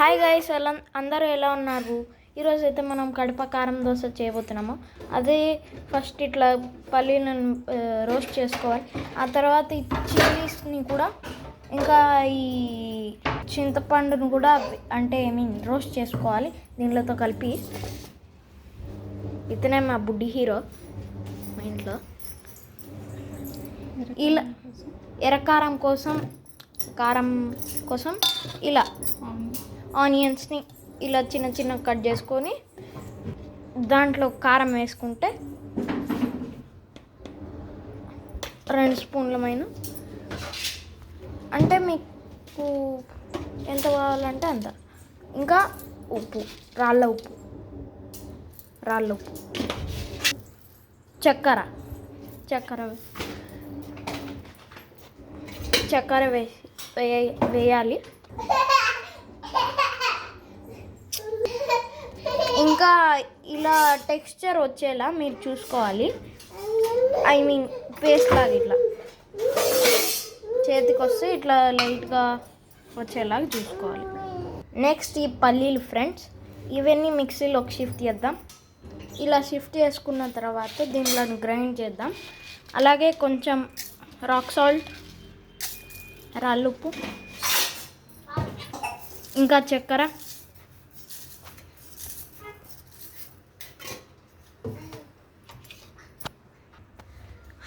Hi guys, అందరూ ఎలా ఉన్నారు? ఈరోజు అయితే మనం కడప కారం దోశ చేయబోతున్నాము. అదే ఫస్ట్ ఇట్లా పల్లీలను రోస్ట్ చేసుకోవాలి. ఆ తర్వాత ఈ చిల్లీస్ని కూడా ఇంకా ఈ చింతపండును కూడా అంటే రోస్ట్ చేసుకోవాలి దీనిలో కలిపి. ఇతనే మా బుడ్డి హీరో మా ఇంట్లో. ఇలా ఎర్రకారం కోసం ఇలా ఆనియన్స్ని ఇలా చిన్న చిన్న కట్ చేసుకొని దాంట్లో కారం వేసుకుంటే 2 స్పూన్లమైన, అంటే మీకు ఎంత కావాలంటే అంత. ఇంకా ఉప్పు, రాళ్ళ ఉప్పు, చక్కెర వేయాలి. ఇంకా ఇలా టెక్స్చర్ వచ్చేలా మీరు చూసుకోవాలి. పేస్ట్ లాగా ఇట్లా చేతికి వస్తే ఇట్లా లైట్గా వచ్చేలాగా చూసుకోవాలి. నెక్స్ట్ ఈ పల్లీలు ఫ్రెండ్స్, ఇవన్నీ మిక్సీలోకి షిఫ్ట్ చేద్దాం. ఇలా షిఫ్ట్ చేసుకున్న తర్వాత దీనిలో గ్రైండ్ చేద్దాం. అలాగే కొంచెం రాక్ సాల్ట్, రాళ్ళుప్పు, ఇంకా చక్కెర,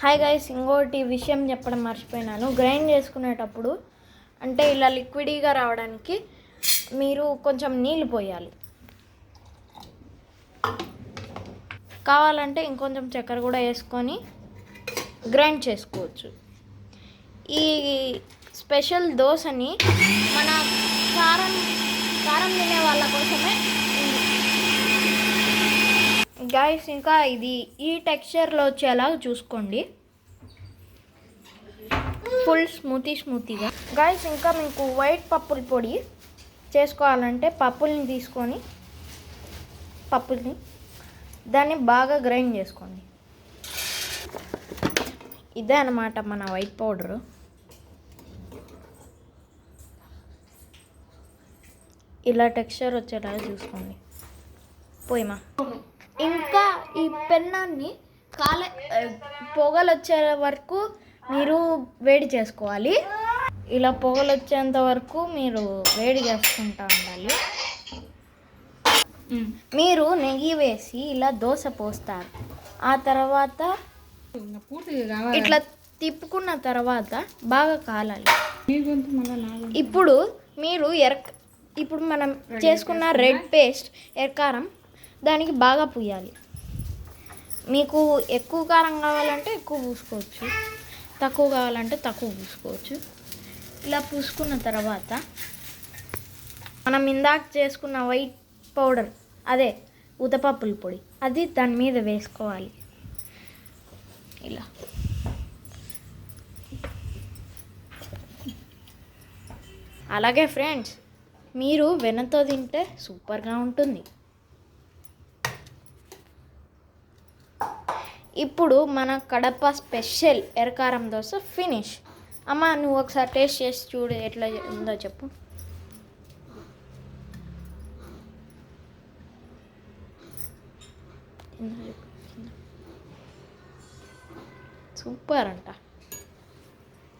హాయ్ గైస్, ఇంకోటి విషయం చెప్పడం మర్చిపోయినాను. గ్రైండ్ చేసుకునేటప్పుడు అంటే ఇలా లిక్విడీగా రావడానికి మీరు కొంచెం నీళ్ళు పోయాలి. కావాలంటే ఇంకొంచెం చక్కెర కూడా వేసుకొని గ్రైండ్ చేసుకోవచ్చు. ఈ స్పెషల్ దోశని మన కారం తినే వాళ్ళ కోసమే గైస్. ఇంకా ఇది ఈ టెక్స్చర్లో వచ్చేలాగా చూసుకోండి, ఫుల్ స్మూతీగా. గైస్, ఇంకా మీకు వైట్ పప్పుల పొడి చేసుకోవాలంటే పప్పుల్ని దాన్ని బాగా గ్రైండ్ చేసుకోండి. ఇదే అన్నమాట మన వైట్ పౌడరు. ఇలా టెక్స్చర్ వచ్చేలాగా చూసుకోండి. పోయిమా. ఇంకా ఈ పెన్నాన్ని పొగలు వచ్చే వరకు మీరు వేడి చేసుకోవాలి. ఇలా పొగలు వచ్చేంత వరకు మీరు వేడి చేసుకుంటూ ఉండాలి. మీరు నెయ్యి వేసి ఇలా దోశ పోస్తారు. ఆ తర్వాత ఇట్లా తిప్పుకున్న తర్వాత బాగా కాలాలి. ఇప్పుడు మనం చేసుకున్న రెడ్ పేస్ట్ ఎర్రకారం దానికి బాగా పూయాలి. మీకు ఎక్కువ కారం కావాలంటే ఎక్కువ పూసుకోవచ్చు, తక్కువ కావాలంటే తక్కువ పూసుకోవచ్చు. ఇలా పూసుకున్న తర్వాత మనం ఇందాక చేసుకున్న వైట్ పౌడర్, అదే ఉతపప్పుల పొడి, అది దాని మీద వేసుకోవాలి ఇలా. అలాగే ఫ్రెండ్స్, మీరు వెన్నతో తింటే సూపర్గా ఉంటుంది. ఇప్పుడు మన కడప స్పెషల్ ఎర్రకారం దోశ ఫినిష్. అమ్మ, నువ్వు ఒకసారి టేస్ట్ చేసి చూడు, ఎట్లా ఉందో చెప్పు. సూపర్ అంట.